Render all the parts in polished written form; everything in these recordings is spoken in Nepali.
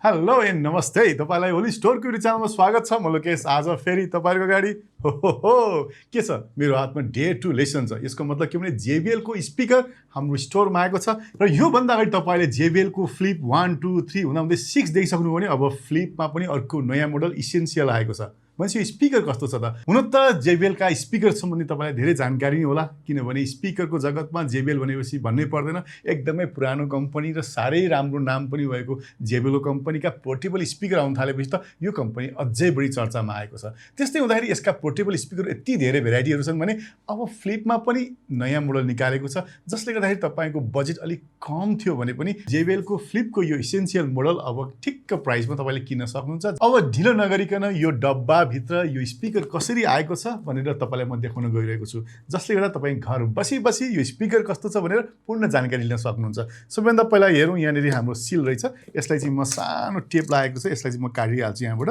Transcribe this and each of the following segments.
हेलो एन्ड नमस्ते तपाईलाई ओलिज स्टोर पीवी च्यानलमा स्वागत छ। म लोकेश आज फेरि तपाईहरुको अगाडि हो के छ मेरो हातमा डे 2 लेसन छ। यसको मतलब के भने JBL को स्पिकर हाम्रो स्टोरमा आएको छ र यो भन्दा अगाडि तपाईले JBL को फ्लिप 1 2 3 हुँदै 6 देखिसक्नु भने अब फ्लिपमा पनि अर्को नयाँ मोडल इसेन्शियल आएको छ। भनेपछि यो स्पिकर कस्तो छ त? हुन त JBL का स्पिकर सम्बन्धी तपाईलाई धेरै जानकारी नै होला, किनभने स्पिकरको जगतमा JBL भनेपछि भन्नै पर्दैन, एकदमै पुरानो कम्पनी र सारै राम्रो नाम पनि भएको JBL कम्पनीका पोर्टेबल स्पिकर आउन थालेपछि त यो कम्पनी अझै बढी चर्चामा आएको छ। त्यस्तै हुँदाखेरि यसका पोर्टेबल स्पिकर यति धेरै भेराइटीहरू छन् भने अब फ्लिपमा पनि नयाँ मोडल निकालेको छ, जसले गर्दाखेरि तपाईको बजेट अलिक कम थियो भने पनि JBL को फ्लिपको यो इसेन्शियल मोडल अब ठिक्क प्राइसमा तपाईले किन्न सक्नुहुन्छ। अब ढिलो नगरिकन यो डब्बा भित्र यो स्पिकर कसरी आएको छ भनेर तपाईलाई म देखाउन गइरहेको छु, जसले गर्दा तपाई घर बसी बसी यो स्पिकर कस्तो छ भनेर पूर्ण जानकारी लिन सक्नुहुन्छ। सबैभन्दा पहिला हेरौँ, यहाँनिर हाम्रो सिल रहेछ। यसलाई चाहिँ म सानो टेप लागेको छ, यसलाई चाहिँ म काटिहाल्छु। यहाँबाट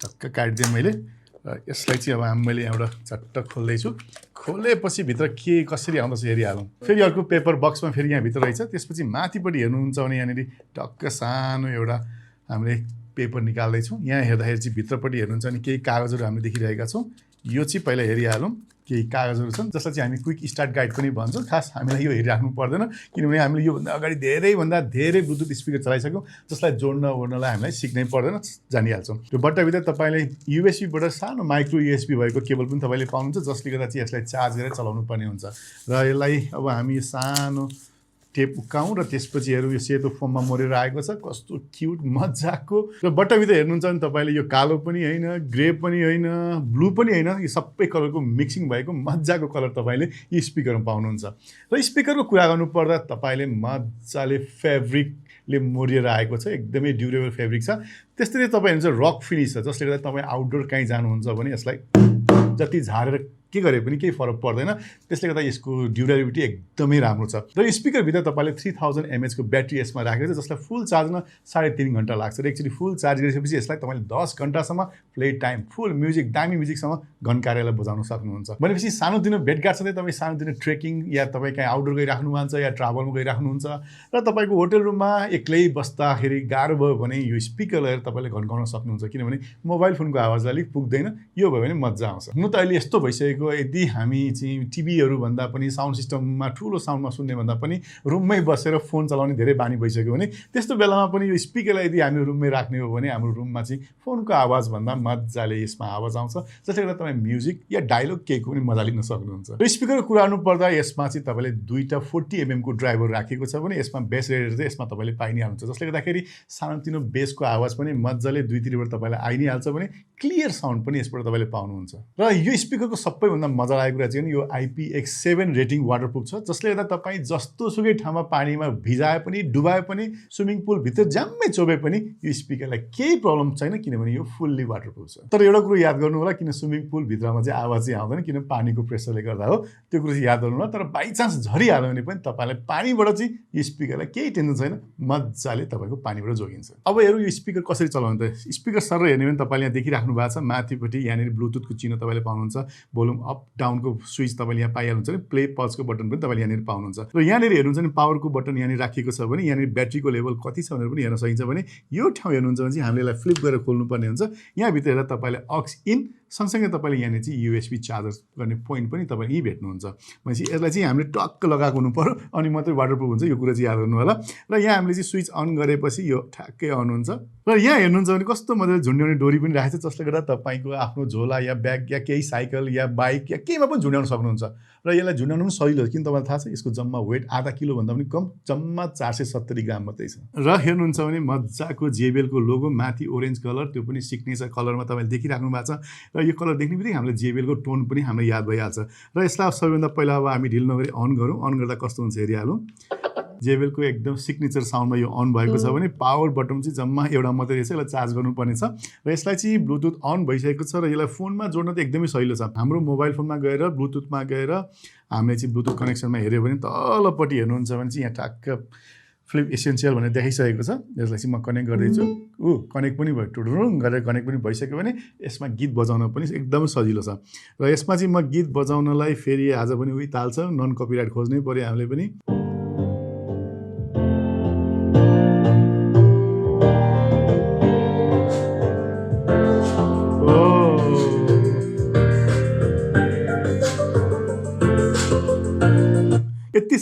टक्क काटिदिएँ मैले। र यसलाई चाहिँ अब मैले यहाँबाट झट्ट खोल्दैछु। खोलेपछि भित्र के कसरी आउँदछ हेरिहालौँ। फेरि अर्को पेपर बक्समा फेरि यहाँ भित्र रहेछ। त्यसपछि माथिपट्टि हेर्नुहुन्छ भने यहाँनिर टक्क सानो एउटा हामीले पेपर निकाल्दैछौँ। यहाँ हेर्दाखेरि चाहिँ भित्रपट्टि हेर्नुहुन्छ भने केही कागजहरू हामीले देखिरहेका छौँ। यो चाहिँ पहिला हेरिहालौँ। केही कागजहरू छन् जसलाई चाहिँ हामी क्विक स्टार्ट गाइड पनि भन्छौँ। खास हामीलाई यो हेरिराख्नु पर्दैन, किनभने हामीले योभन्दा अगाडि धेरैभन्दा धेरै ब्लुटुथ स्पिकर चलाइसक्यौँ, जसलाई जोड्न ओर्नलाई हामीलाई सिक्नै पर्दैन, जानिहाल्छौँ। त्यो बट्टाभित्र तपाईँले युएसबीबाट सानो माइक्रो युएसबी भएको केबल पनि तपाईँले पाउनुहुन्छ, जसले गर्दा चाहिँ यसलाई चार्ज गरेर चलाउनु पर्ने हुन्छ। र यसलाई अब हामी सानो टेप उक्काउँ र त्यसपछि हेरौँ यो सेतो फोममा मोरेर आएको छ। कस्तो क्युट मजाको। र बट्टाभित्र हेर्नुहुन्छ भने तपाईँले यो कालो पनि होइन, ग्रे पनि होइन, ब्लू पनि होइन, यो सबै कलरको मिक्सिङ भएको मजाको कलर तपाईँले यो स्पिकरमा पाउनुहुन्छ। र स्पिकरको कुरा गर्नुपर्दा तपाईँले मजाले फेब्रिकले मोरिएर आएको छ, एकदमै ड्युरेबल फेब्रिक छ। त्यस्तै तपाईँ हेर्नुहुन्छ रक फिनिस छ, जसले गर्दा तपाईँ आउटडोर कहीँ जानुहुन्छ भने यसलाई जति झारेर के गरे पनि केही फरक पर्दैन। त्यसले गर्दा यसको ड्युरेबिलिटी एकदमै राम्रो छ। र स्पिकरभित्र तपाईँले 3000 mAh को ब्याट्री यसमा राखेको छ, जसलाई फुल चार्जमा 3.5 घन्टा लाग्छ। र एकचोटि फुल चार्ज गरिसकेपछि यसलाई तपाईँले 10 घन्टासम्म प्ले टाइम फुल म्युजिक दामी म्युजिकसम्म घन्कारेर बजाउन सक्नुहुन्छ। भनेपछि सानोतिनो भेटघाट छँदै तपाईँ सानोतिनो ट्रेकिङ या तपाईँ कहीँ आउटडोर गइराख्नु भएको छ या ट्राभलमा गइराख्नुहुन्छ र तपाईँको होटल रुममा एक्लै बस्दाखेरि गाह्रो भयो भने यो स्पिकर लगाएर तपाईँले घन्काउन सक्नुहुन्छ, किनभने मोबाइल फोनको आवाज अलिक पुग्दैन। यो भयो भने मजा आउँछ। हुन त अहिले यस्तो भइसकेको, यदि हामी चाहिँ टिभीहरू भन्दा पनि साउन्ड सिस्टममा ठुलो साउन्डमा सुन्ने भन्दा पनि रुममै बसेर फोन चलाउने धेरै बानी भइसक्यो भने त्यस्तो बेलामा पनि यो स्पिकरलाई यदि हामी रुममै राख्ने हो भने हाम्रो रुममा चाहिँ फोनको आवाजभन्दा मजाले यसमा आवाज आउँछ, जसले गर्दा तपाईँ म्युजिक या डायलग केहीको पनि मजा लिन सक्नुहुन्छ। र स्पिकरको कुरा गर्नुपर्दा यसमा चाहिँ तपाईँले दुईवटा 40 mm को ड्राइभर राखेको छ भने यसमा बेस रेडर चाहिँ यसमा तपाईँले पाइ नै हाल्नुहुन्छ, जसले गर्दाखेरि सानोतिनो बेसको आवाज पनि मजाले दुईतिरबाट तपाईँलाई आइ नै हाल्छ भने क्लियर साउन्ड पनि यसबाट तपाईँले पाउनुहुन्छ। र यो स्पिकरको सबैभन्दा मजा लागेको कुरा चाहिँ यो IPX7 रेटिङ वाटरप्रुफ छ, जसले गर्दा तपाईँ जस्तो सुकै ठाउँमा पानीमा भिजाए पनि डुबाए पनि स्विमिङ पुल भित्र ज्याम्मै चोबे पनि यो स्पिकरलाई केही प्रब्लम छैन, किनभने यो फुल्ली वाटरप्रुफ छ। तर एउटा कुरो याद गर्नु होला, किन स्विमिङ पुल भित्रमा चाहिँ आवाज चाहिँ आउँदैन, किन पानीको प्रेसरले गर्दा हो। त्यो कुरो चाहिँ याद गर्नु होला। तर बाइचान्स झरिहाल्यो भने पनि तपाईँलाई पानीबाट चाहिँ यो स्पिकरलाई केही टेन्सन छैन, मजाले तपाईँको पानीबाट जोगिन्छ। अब हेरौँ यो स्पिकर कसरी चलाउनु त। स्पिकर सर हेर्ने भने तपाईँले यहाँ देखिराख्नु भएको छ, माथिपट्टि यहाँनिर ब्लुटुथको चिन्ह तपाईँले पाउनुहुन्छ, भोल्युम अप डाउनको स्विच तपाईँले यहाँ पाइहाल्नुहुन्छ भने प्ले पजको बटन पनि तपाईँले यहाँनिर पाउनुहुन्छ। र यहाँनिर हेर्नुहुन्छ भने पावरको बटन यहाँनिर राखिएको छ भने यहाँनिर ब्याट्रीको लेभल कति छ भनेर पनि हेर्न सकिन्छ भने यो ठाउँ हेर्नुहुन्छ भने चाहिँ हामीले यसलाई फ्लिप गरेर खोल्नुपर्ने हुन्छ। यहाँभित्र हेर्दा तपाईँले अक्स इन सँगसँगै तपाईँले यहाँनिर चाहिँ USB चार्जर गर्ने पोइन्ट पनि तपाईँले यहीँ भेट्नुहुन्छ। भनेपछि यसलाई चाहिँ हामीले टक्क लगाएको हुनु पर्यो अनि मात्रै वाटरप्रुफ हुन्छ, यो कुरा चाहिँ याद गर्नु होला। र यहाँ हामीले चाहिँ स्विच अन गरेपछि यो ठ्याक्कै अन हुन्छ। र यहाँ हेर्नुहुन्छ भने कस्तो मजाले झुन्ड्याउने डोरी पनि राखेको छ, जसले गर्दा तपाईँको आफ्नो झोला या ब्याग या केही साइकल या बाइक या केहीमा पनि झुन्ड्याउन सक्नुहुन्छ। र यसलाई झुन्ड्याउनु पनि सजिलो हो, किन तपाईँलाई थाहा छ यसको जम्मा वेट आधा किलो भन्दा पनि कम, जम्मा 470 ग्राम मात्रै छ। र हेर्नुहुन्छ भने मजाको JBL को लोगो माथि ओरेन्ज कलर, त्यो पनि सिग्नेचर कलरमा तपाईँले देखिराख्नु भएको छ। र यो कलर देख्ने बित्तिकै हामीले JBL को टोन पनि हामीलाई याद भइहाल्छ। र यसलाई सबैभन्दा पहिला अब हामी ढिलो नगरी अन गरौँ। अन गर्दा कस्तो हुन्छ हेरिहालौँ। JBL को एकदम सिग्नेचर साउन्डमा यो अन भएको छ भने पावर बटन चाहिँ जम्मा एउटा मात्रै रहेछ, यसलाई चार्ज गर्नुपर्ने छ। र यसलाई चाहिँ ब्लुटुथ अन भइसकेको छ र यसलाई फोनमा जोड्न त एकदमै सजिलो छ। हाम्रो मोबाइल फोनमा गएर ब्लुटुथमा गएर हामीले चाहिँ ब्लुटुथ कनेक्सनमा हेऱ्यो भने तलपट्टि हेर्नुहुन्छ भने चाहिँ यहाँ ठ्याक्क फ्लिप इसेन्शियल भनेर देखाइसकेको छ। यसलाई चाहिँ म कनेक्ट गर्दैछु। कनेक्ट पनि भयो, टुडुरुङ गरेर कनेक्ट पनि भइसक्यो भने यसमा गीत बजाउन पनि एकदमै सजिलो छ। र यसमा चाहिँ म गीत बजाउनलाई फेरि आज पनि उही ताल छ, नन कपिराइट खोज्नै पर्यो हामीले पनि।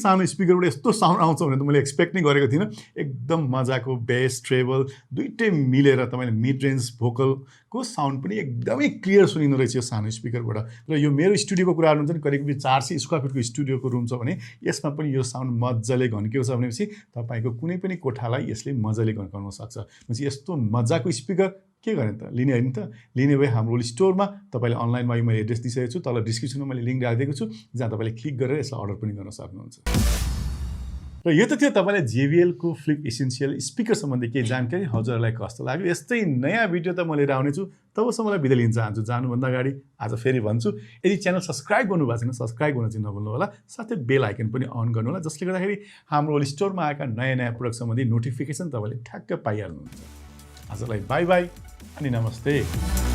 सानो स्पिकरबाट यस्तो साउन्ड आउँछ भने त मैले एक्सपेक्ट नै गरेको थिइनँ। एकदम मजाको बेस ट्रेबल दुइटै मिलेर तपाईँले मिड रेन्ज भोकलको साउन्ड पनि एकदमै क्लियर सुनिँदो रहेछ यो सानो स्पिकरबाट। र यो मेरो स्टुडियोको कुराहरू हुन्छ नि, करिब 400 स्क्वायर फिटको स्टुडियोको रुम छ भने यसमा पनि यो साउन्ड मजाले घन्किएको छ भनेपछि तपाईँको कुनै पनि कोठालाई यसले मजाले घन्काउन सक्छ। भनेपछि यस्तो मजाको स्पिकर के गर्ने त, लिने होइन त? लिने भए हाम्रो ओलिज स्टोरमा तपाईँले अनलाइनमा मैले एड्रेस दिइसकेको छु, तल डिस्क्रिप्सनमा मैले लिङ्क राखिदिएको छु, जहाँ तपाईँले क्लिक गरेर यसलाई अर्डर पनि गर्न सक्नुहुन्छ। र यो त थियो तपाईँलाई JBLको फ्लिप एसेन्सियल स्पिकर सम्बन्धी केही जानकारी। हजुरहरूलाई कस्तो लाग्यो? यस्तै नयाँ भिडियो त म लिएर आउनेछु। तबसम्मलाई बिदा लिन चाहन्छु। जानुभन्दा अगाडि आज फेरि भन्छु, यदि च्यानल सब्सक्राइब गर्नुभएको छैन सब्सक्राइब गर्न चाहिँ नभुल्नु होला। साथै बेल आइकन पनि अन गर्नु होला, जसले गर्दाखेरि हाम्रो ओलिज स्टोरमा आएका नयाँ प्रोडक्ट सम्बन्धी नोटिफिकेसन तपाईँले ठ्याक्क पाइहाल्नुहुन्छ। आजलाई बाई बाई अनि नमस्ते।